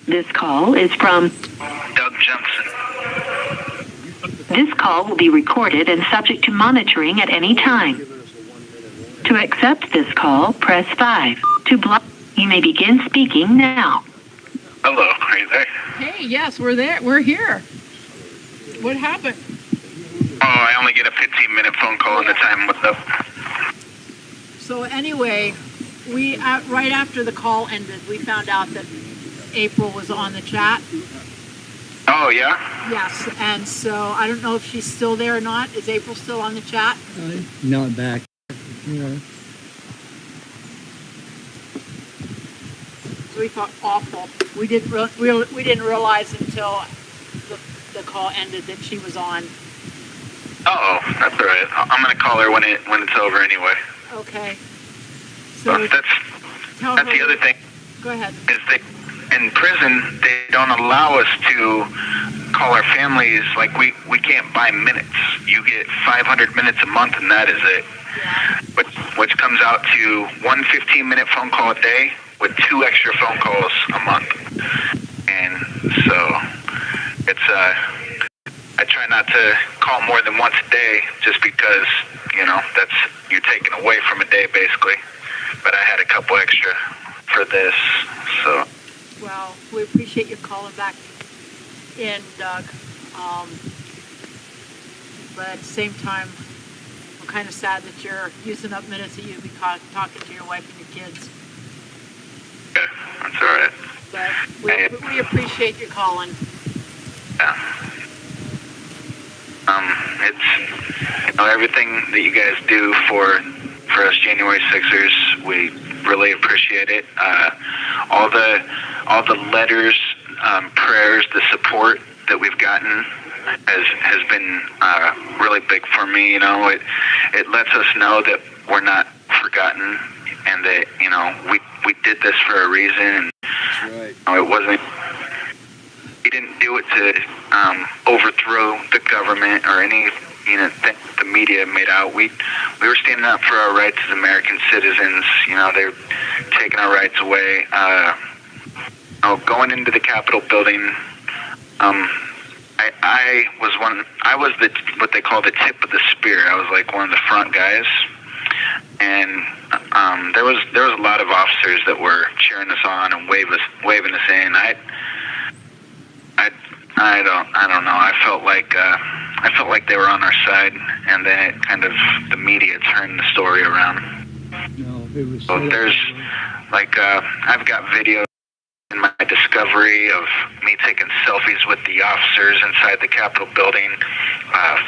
This call is from Doug Jensen. This call will be recorded and subject to monitoring at any time. To accept this call, press 5. To block, you may begin speaking now. Hello, are you there? Hey, yes, we're there. We're here. What happened? Oh, I only get a 15-minute phone call and the time was up. So anyway, we right after the call ended, we found out that April was on the chat. Oh, yeah? Yes, and so I don't know if she's still there or not. Is April still on the chat? Not back. Yeah. So we thought awful. We didn't realize until the call ended that she was on. Oh, that's all right. I'm going to call her when it's over anyway. Okay. So So that's the other thing. Go ahead. Is that in prison, they don't allow us to call our families. Like, we can't buy minutes. You get 500 minutes a month, and that is it. Yeah. Which comes out to one 15-minute phone call a day with 2 extra phone calls a month. And so it's I try not to call more than once a day, just because that's you're taking away from a day basically. But I had a couple extra for this, so. Well, we appreciate you calling back in, Doug. But at the same time, I'm kind of sad that you're using up minutes that you'd be talking to your wife and your kids. Okay, that's all right. But we appreciate you calling. Yeah. It's everything that you guys do for us January 6ers. We really appreciate it. All the letters, prayers, the support that we've gotten has been really big for me. It lets us know that we're not forgotten, and that we did this for a reason. That's right. It wasn't. We didn't do it to overthrow the government or any thing the media made out. We were standing up for our rights as American citizens. They're taking our rights away. Going into the Capitol building, I was what they call the tip of the spear. I was like one of the front guys, and there was a lot of officers that were cheering us on and waving us in. I don't know. I felt like they were on our side, and then the media turned the story around. No, it was. So there's I've got videos in my discovery of me taking selfies with the officers inside the Capitol building,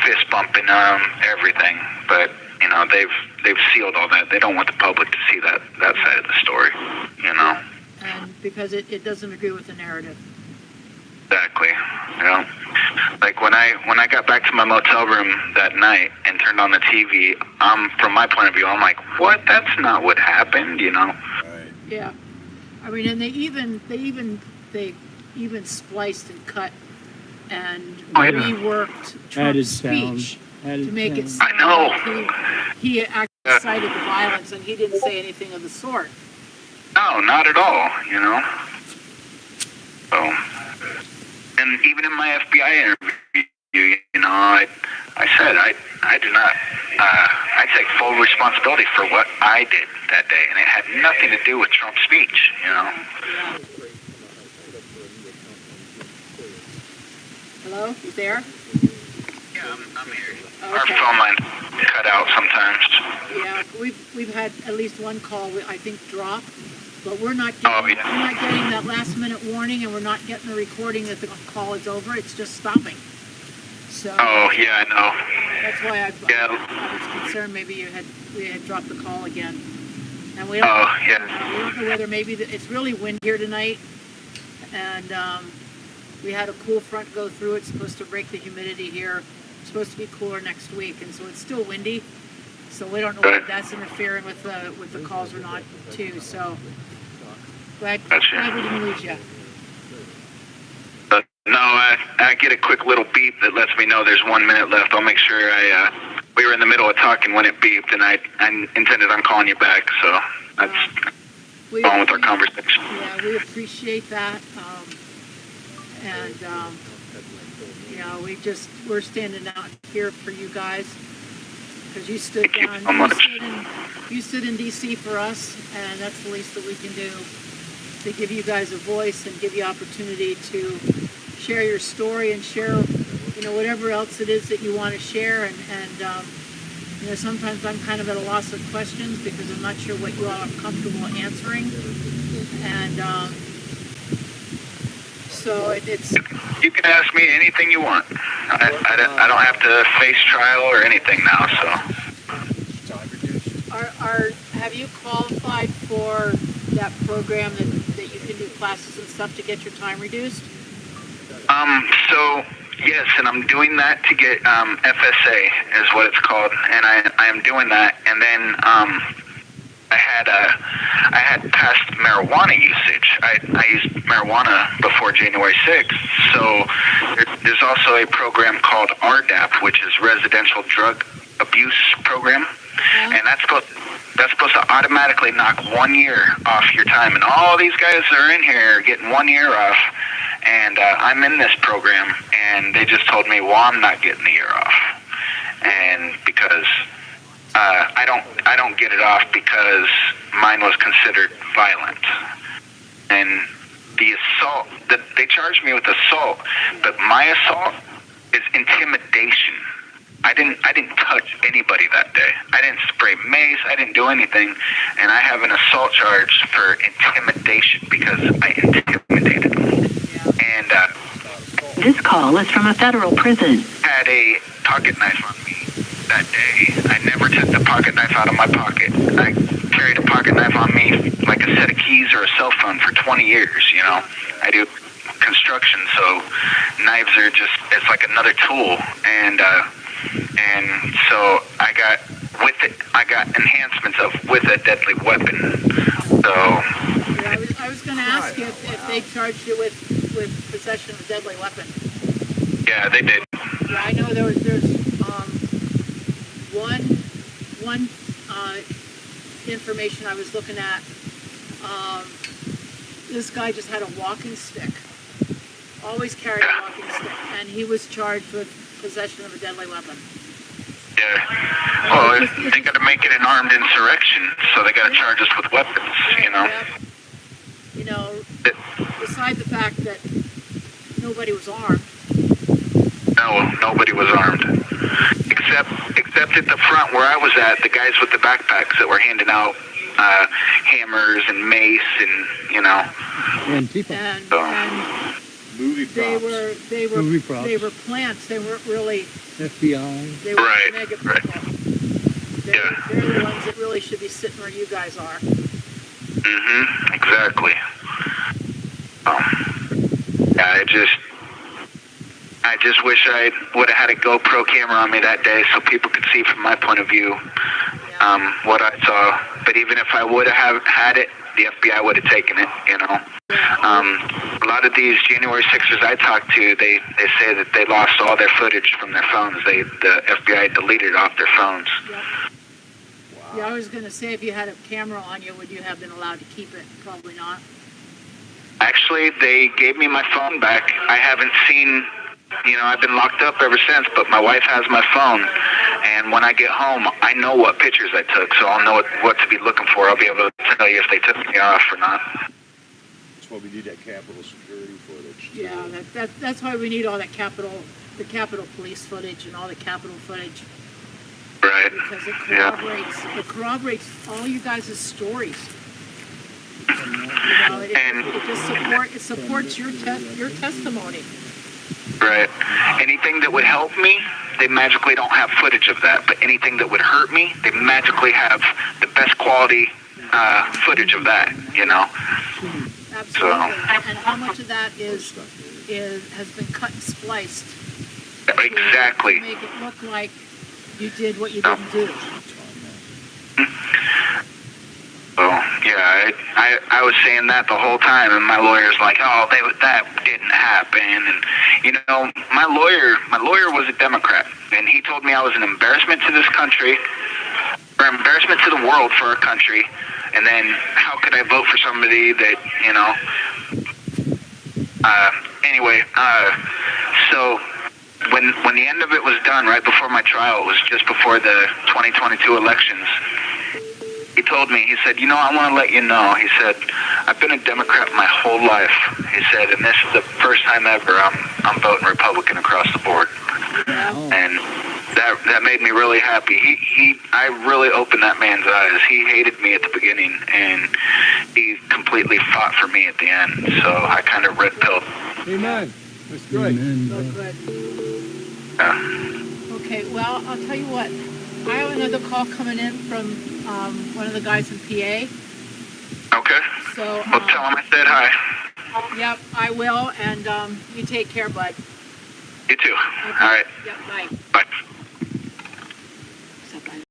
fist bumping them, everything. But they've sealed all that. They don't want the public to see that side of the story. And because it doesn't agree with the narrative. Exactly. Like when I got back to my motel room that night and turned on the TV, from my point of view, I'm like, what? That's not what happened, Right. Yeah. I mean, and they even spliced and cut and reworked Trump's speech to make it sound like he actually cited the violence, and he didn't say anything of the sort. No, not at all, So, and even in my FBI interview, I said I do not. I take full responsibility for what I did that day, and it had nothing to do with Trump's speech. Hello, you there? Yeah, I'm here. Okay. Our phone line cut out sometimes. Yeah, we've had at least one call I think drop, but we're not getting, we're not getting that last minute warning, and we're not getting the recording that the call is over. It's just stopping. So. Oh yeah, I know. That's why I was concerned maybe we had dropped the call again, and we don't. We don't know whether maybe it's really windy here tonight, and we had a cool front go through. It's supposed to break the humidity here. It's supposed to be cooler next week, and so it's still windy. So we don't know whether that's interfering with the calls or not too. So glad we didn't lose you. No, I get a quick little beep that lets me know there's 1 minute left. I'll make sure we were in the middle of talking when it beeped, and I intended on calling you back, so that's on with our conversation. Yeah, we appreciate that. We're standing out here for you guys because you stood Thank down. you so much. You stood in DC for us, and that's the least that we can do to give you guys a voice and give you opportunity to share your story and share, whatever else it is that you want to share. And sometimes I'm kind of at a loss of questions because I'm not sure what you all are comfortable answering. And so it's... You can ask me anything you want. I don't have to face trial or anything now, so. Have you qualified for that program that you can do classes and stuff to get your time reduced? So yes, and I'm doing that to get FSA is what it's called, and I am doing that, and then I had past marijuana usage. I used marijuana before January 6th, so there's also a program called RDAP, which is Residential Drug Abuse Program, and that's supposed to automatically knock 1 year off your time, and all these guys that are in here are getting 1 year off, and I'm in this program, and they just told me, well, I'm not getting the year off, and because I don't get it off because mine was considered violent, and the assault that they charged me with assault, but my assault is intimidation. I didn't touch anybody that day. I didn't spray mace. I didn't do anything, and I have an assault charge for intimidation because I intimidated them. And This call is from a federal prison. had a pocket knife on me that day. I never took the pocket knife out of my pocket. I carried a pocket knife on me like a set of keys or a cell phone for 20 years. I do construction, so knives are it's like another tool, and so I got enhancements of with a deadly weapon. So I was going to ask you if they charged you with possession of a deadly weapon. yeah, they did. Yeah, I know there's one information I was looking at. This guy just had a walking stick. Always carried a walking stick, and he was charged with possession of a deadly weapon. Yeah. Well, they got to make it an armed insurrection, so they got to charge us with weapons. Beside the fact that nobody was armed. No, nobody was armed, except at the front where I was at, the guys with the backpacks that were handing out hammers and mace and And people. And Movie props. they were plants. They weren't really FBI. They were Right, mega people. right. They're the ones that really should be sitting where you guys are. Exactly. Yeah, I just wish I would have had a GoPro camera on me that day so people could see from my point of view what I saw. But even if I would have had it, the FBI would have taken it, A lot of these January 6ers I talked to, they say that they lost all their footage from their phones. The FBI deleted it off their phones. Yep. Yeah, I was going to say, if you had a camera on you, would you have been allowed to keep it? Probably not. Actually, they gave me my phone back. I haven't seen, I've been locked up ever since, but my wife has my phone. And when I get home, I know what pictures I took, so I'll know what to be looking for. I'll be able to tell you if they took me off or not. That's why we need that Capitol security footage. Yeah, that's why we need all that Capitol Police footage and all the Capitol footage. Right. Because it Yeah. corroborates all you guys' stories. It supports your testimony. Right. Anything that would help me, they magically don't have footage of that. But anything that would hurt me, they magically have the best quality footage of that. Absolutely. So. And how much of that has been cut and spliced? Exactly. To make it look like you did what you didn't do. So yeah, I was saying that the whole time, and my lawyer's like, "Oh, that didn't happen." And my lawyer was a Democrat, and he told me I was an embarrassment to this country, or embarrassment to the world for our country, And then how could I vote for somebody that, you know, anyway, so when the end of it was done, right before my trial, it was just before the 2022 elections, he told me, he said, you know, I want to let you know, he said, I've been a Democrat my whole life, he said, and this is the first time ever I'm voting Republican across the board. And that made me really happy. I really opened that man's eyes. He hated me at the beginning, and he completely fought for me at the end. So I kind of red pilled. Amen. That's great. So good. Okay, well, I'll tell you what. I have another call coming in from one of the guys in PA. Okay. So, well, tell him I said hi. Yep, I will, and you take care, bud. You too. Okay. All right. Yep, bye. Bye.